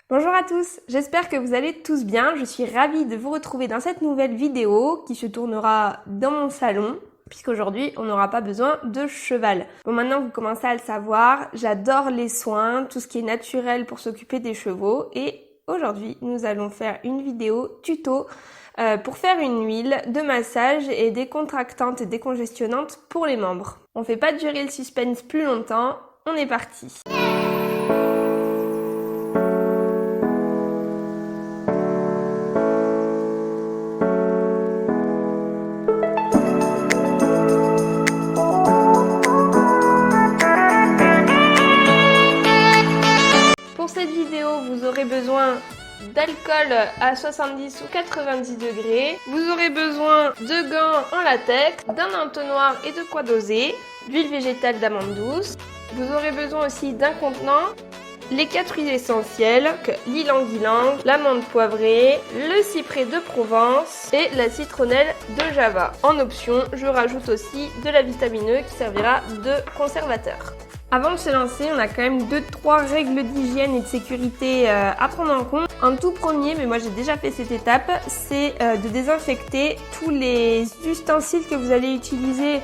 Bonjour à tous, j'espère que vous allez tous bien. Je suis ravie de vous retrouver dans cette nouvelle vidéo qui se tournera dans mon salon puisqu'aujourd'hui on n'aura pas besoin de cheval. Bon, maintenant vous commencez à le savoir, j'adore les soins, tout ce qui est naturel pour s'occuper des chevaux et aujourd'hui nous allons faire une vidéo tuto pour faire une huile de massage et décontractante et décongestionnante pour les membres. On fait pas durer le suspense plus longtemps, on est parti. Pour cette vidéo, vous aurez besoin d'alcool à 70 ou 90 degrés. Vous aurez besoin de gants en latex, d'un entonnoir et de quoi doser, d'huile végétale d'amande douce. Vous aurez besoin aussi d'un contenant, les 4 huiles essentielles, l'ylang-ylang, l'amande poivrée, le cyprès de Provence et la citronnelle de Java. En option, je rajoute aussi de la vitamine E qui servira de conservateur. Avant de se lancer, on a quand même 2-3 règles d'hygiène et de sécurité à prendre en compte. En tout premier, mais moi j'ai déjà fait cette étape, c'est de désinfecter tous les ustensiles que vous allez utiliser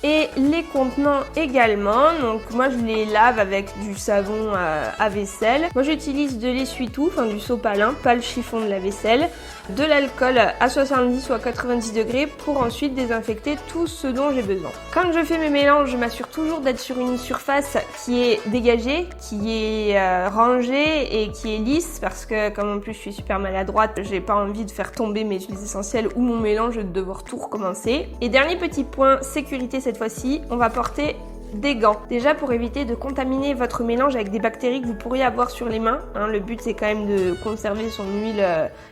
et les contenants également. Donc moi je les lave avec du savon à vaisselle. Moi j'utilise de l'essuie-tout, enfin du sopalin, pas le chiffon de la vaisselle, de l'alcool à 70 ou à 90 degrés pour ensuite désinfecter tout ce dont j'ai besoin. Quand je fais mes mélanges, je m'assure toujours d'être sur une surface qui est dégagée, qui est rangée et qui est lisse parce que comme en plus je suis super maladroite, j'ai pas envie de faire tomber mes huiles essentielles ou mon mélange et de devoir tout recommencer. Et dernier petit point sécurité cette fois-ci, on va porter des gants. Déjà pour éviter de contaminer votre mélange avec des bactéries que vous pourriez avoir sur les mains. Le but c'est quand même de conserver son huile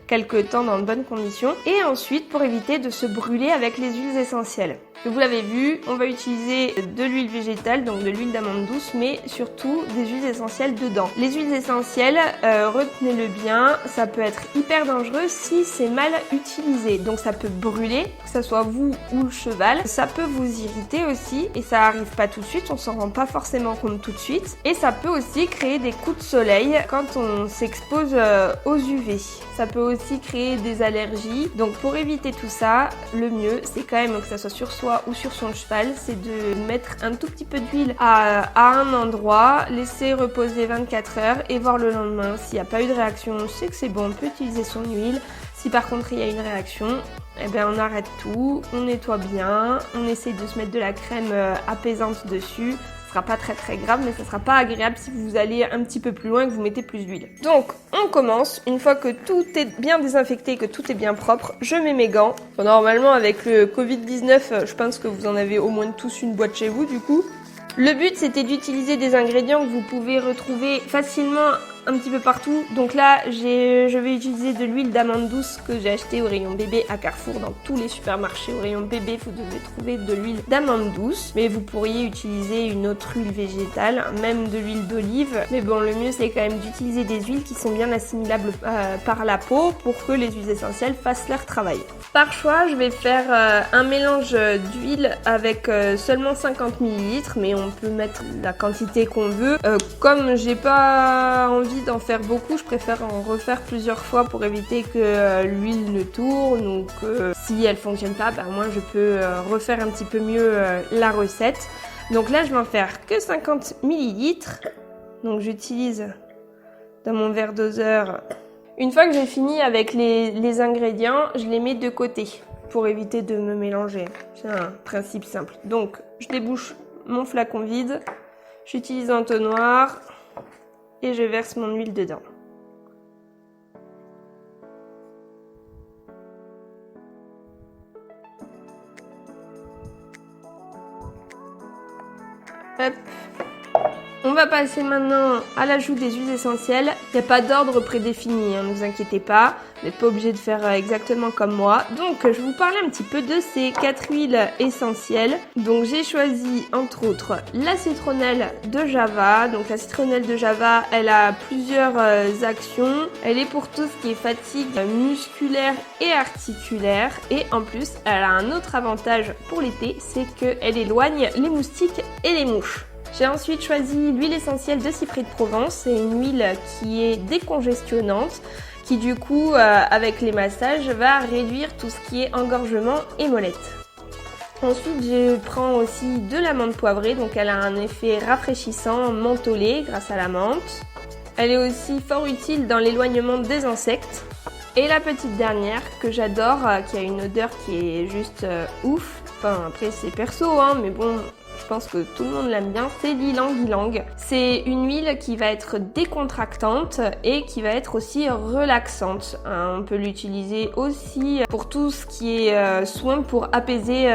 quelques temps dans de bonnes conditions. Et ensuite pour éviter de se brûler avec les huiles essentielles. Vous l'avez vu, on va utiliser de l'huile végétale, donc de l'huile d'amande douce, mais surtout des huiles essentielles dedans. Les huiles essentielles, retenez-le bien, ça peut être hyper dangereux si c'est mal utilisé. Donc ça peut brûler, que ce soit vous ou le cheval. Ça peut vous irriter aussi et ça arrive pas tout de suite, on s'en rend pas forcément compte tout de suite. Et ça peut aussi créer des coups de soleil quand on s'expose aux UV. Ça peut aussi créer des allergies. Donc pour éviter tout ça, le mieux c'est quand même que ça soit sur soi ou sur son cheval, c'est de mettre un tout petit peu d'huile à un endroit, laisser reposer 24 heures et voir le lendemain. S'il n'y a pas eu de réaction, c'est que c'est bon, on peut utiliser son huile. Si par contre il y a une réaction, eh bien on arrête tout, on nettoie bien, on essaie de se mettre de la crème apaisante dessus. Ce sera pas très grave, mais ça sera pas agréable si vous allez un petit peu plus loin et que vous mettez plus d'huile. Donc on commence, une fois que tout est bien désinfecté, que tout est bien propre, je mets mes gants. Bon, normalement avec le Covid-19, je pense que vous en avez au moins tous une boîte chez vous du coup. Le but c'était d'utiliser des ingrédients que vous pouvez retrouver facilement un petit peu partout. Donc là, je vais utiliser de l'huile d'amande douce que j'ai acheté au rayon bébé à Carrefour. Dans tous les supermarchés au rayon bébé, vous devez trouver de l'huile d'amande douce. Mais vous pourriez utiliser une autre huile végétale, même de l'huile d'olive. Mais bon, le mieux c'est quand même d'utiliser des huiles qui sont bien assimilables par la peau pour que les huiles essentielles fassent leur travail. Par choix, je vais faire un mélange d'huile avec seulement 50 ml, mais on peut mettre la quantité qu'on veut. Comme j'ai pas envie d'en faire beaucoup, je préfère en refaire plusieurs fois pour éviter que l'huile ne tourne ou que si elle fonctionne pas, moi je peux refaire un petit peu mieux la recette. Donc là je vais en faire que 50 ml. Donc j'utilise dans mon verre doseur. Une fois que j'ai fini avec les ingrédients, je les mets de côté pour éviter de me mélanger. C'est un principe simple. Donc je débouche mon flacon vide, j'utilise un entonnoir et je verse mon huile dedans. Hop. On va passer maintenant à l'ajout des huiles essentielles. Il n'y a pas d'ordre prédéfini, ne vous inquiétez pas. Vous n'êtes pas obligé de faire exactement comme moi. Donc, je vais vous parler un petit peu de ces 4 huiles essentielles. Donc, j'ai choisi, entre autres, la citronnelle de Java. Donc, la citronnelle de Java, elle a plusieurs actions. Elle est pour tout ce qui est fatigue musculaire et articulaire. Et en plus, elle a un autre avantage pour l'été, c'est qu'elle éloigne les moustiques et les mouches. J'ai ensuite choisi l'huile essentielle de cyprès de Provence. C'est une huile qui est décongestionnante, qui du coup, avec les massages, va réduire tout ce qui est engorgement et mollette. Ensuite, je prends aussi de la menthe poivrée, donc elle a un effet rafraîchissant, mentholé grâce à la menthe. Elle est aussi fort utile dans l'éloignement des insectes. Et la petite dernière que j'adore, qui a une odeur qui est juste ouf. Enfin, après c'est perso, hein, mais bon, je pense que tout le monde l'aime bien, c'est l'ylang-ylang. C'est une huile qui va être décontractante et qui va être aussi relaxante. On peut l'utiliser aussi pour tout ce qui est soin pour apaiser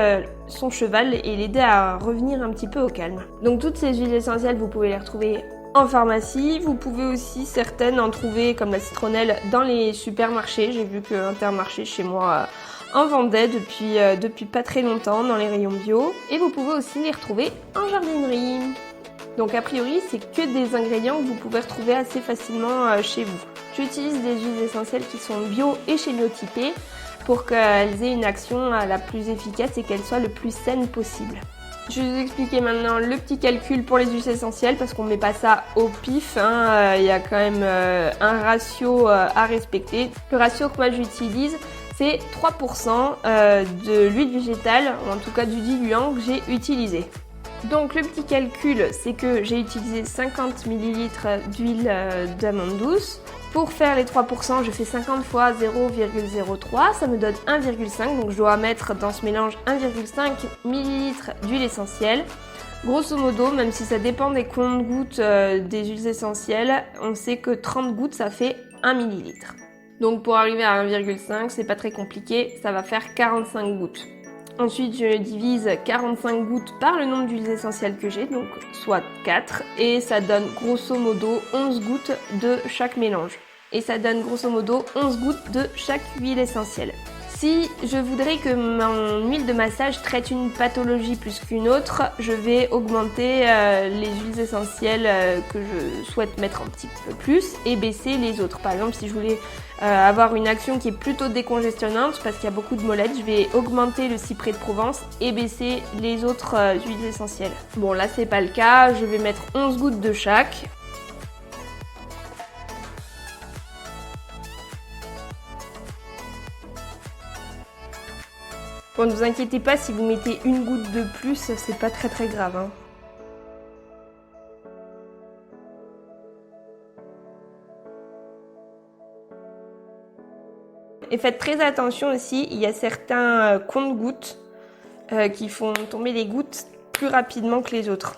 son cheval et l'aider à revenir un petit peu au calme. Donc toutes ces huiles essentielles, vous pouvez les retrouver en pharmacie. Vous pouvez aussi certaines en trouver comme la citronnelle dans les supermarchés. J'ai vu que Intermarché chez moi en vendait depuis pas très longtemps dans les rayons bio. Et vous pouvez aussi les retrouver en jardinerie. Donc a priori, c'est que des ingrédients que vous pouvez retrouver assez facilement chez vous. J'utilise des huiles essentielles qui sont bio et chémiotypées pour qu'elles aient une action la plus efficace et qu'elles soient le plus saines possible. Je vais vous expliquer maintenant le petit calcul pour les huiles essentielles parce qu'on ne met pas ça au pif, hein. Il y a quand même un ratio à respecter. Le ratio que moi j'utilise, c'est 3% de l'huile végétale, ou en tout cas du diluant que j'ai utilisé. Donc le petit calcul, c'est que j'ai utilisé 50 ml d'huile d'amande douce. Pour faire les 3%, je fais 50 fois 0,03, ça me donne 1,5, donc je dois mettre dans ce mélange 1,5 ml d'huile essentielle. Grosso modo, même si ça dépend des comptes-gouttes des huiles essentielles, on sait que 30 gouttes, ça fait 1 ml. Donc pour arriver à 1,5, c'est pas très compliqué, ça va faire 45 gouttes. Ensuite, je divise 45 gouttes par le nombre d'huiles essentielles que j'ai, donc soit 4, et ça donne grosso modo 11 gouttes de chaque mélange. Et ça donne grosso modo 11 gouttes de chaque huile essentielle. Si je voudrais que mon huile de massage traite une pathologie plus qu'une autre, je vais augmenter les huiles essentielles que je souhaite mettre un petit peu plus et baisser les autres. Par exemple, si je voulais avoir une action qui est plutôt décongestionnante parce qu'il y a beaucoup de mollette, je vais augmenter le cyprès de Provence et baisser les autres huiles essentielles. Bon, là c'est pas le cas, je vais mettre 11 gouttes de chaque. Bon, ne vous inquiétez pas, si vous mettez une goutte de plus, c'est pas très grave, hein. Et faites très attention aussi, il y a certains compte-gouttes qui font tomber les gouttes plus rapidement que les autres.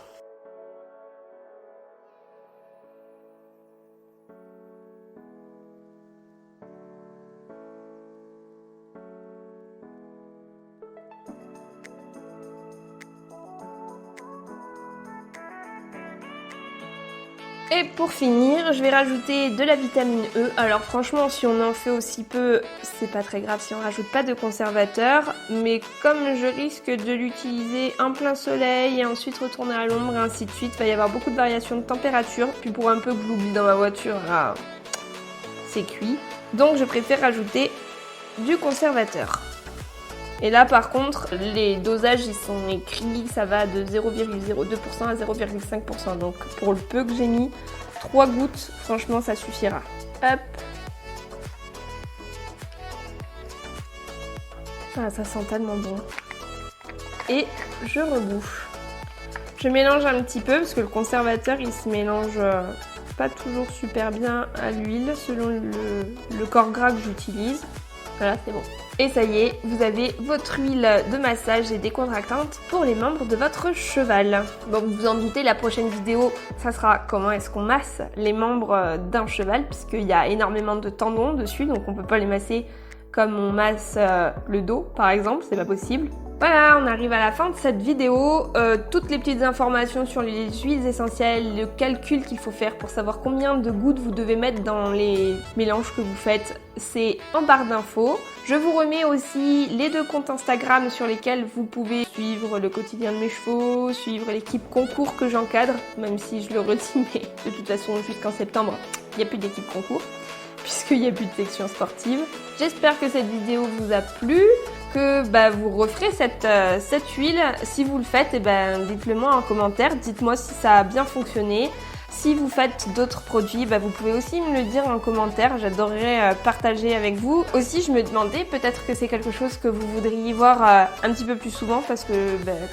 Et pour finir, je vais rajouter de la vitamine E. Alors franchement, si on en fait aussi peu, c'est pas très grave si on rajoute pas de conservateur. Mais comme je risque de l'utiliser en plein soleil et ensuite retourner à l'ombre et ainsi de suite, il va y avoir beaucoup de variations de température. Puis pour un peu que je l'oublie dans ma voiture, là, c'est cuit. Donc je préfère rajouter du conservateur. Et là par contre, les dosages ils sont écrits, ça va de 0,02% à 0,5%. Donc pour le peu que j'ai mis, 3 gouttes, franchement ça suffira. Hop. Ah, ça sent tellement bon. Et je rebouche. Je mélange un petit peu parce que le conservateur il se mélange pas toujours super bien à l'huile selon le corps gras que j'utilise. Voilà, c'est bon. Et ça y est, vous avez votre huile de massage et décontractante pour les membres de votre cheval. Bon, vous vous en doutez, la prochaine vidéo, ça sera comment est-ce qu'on masse les membres d'un cheval, puisqu'il y a énormément de tendons dessus, donc on peut pas les masser comme on masse le dos, par exemple, c'est pas possible. Voilà, on arrive à la fin de cette vidéo. Toutes les petites informations sur les huiles essentielles, le calcul qu'il faut faire pour savoir combien de gouttes vous devez mettre dans les mélanges que vous faites, c'est en barre d'infos. Je vous remets aussi les 2 comptes Instagram sur lesquels vous pouvez suivre le quotidien de mes chevaux, suivre l'équipe concours que j'encadre, même si je le redis, mais de toute façon jusqu'en septembre, il n'y a plus d'équipe concours, puisqu'il n'y a plus de section sportive. J'espère que cette vidéo vous a plu. que vous referez cette huile. Si vous le faites, dites-le moi en commentaire, dites-moi si ça a bien fonctionné. Si vous faites d'autres produits, vous pouvez aussi me le dire en commentaire, j'adorerais partager avec vous. Aussi, je me demandais, peut-être que c'est quelque chose que vous voudriez voir un petit peu plus souvent parce que,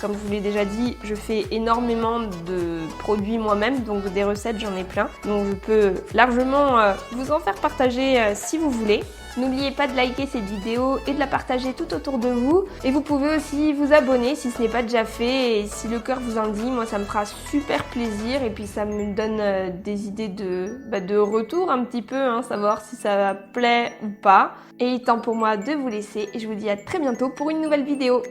comme je vous l'ai déjà dit, je fais énormément de produits moi-même, donc des recettes, j'en ai plein. Donc je peux largement vous en faire partager si vous voulez. N'oubliez pas de liker cette vidéo et de la partager tout autour de vous. Et vous pouvez aussi vous abonner si ce n'est pas déjà fait. Et si le cœur vous en dit, moi ça me fera super plaisir. Et puis ça me donne des idées de retour un petit peu, savoir si ça plaît ou pas. Et il est temps pour moi de vous laisser. Et je vous dis à très bientôt pour une nouvelle vidéo.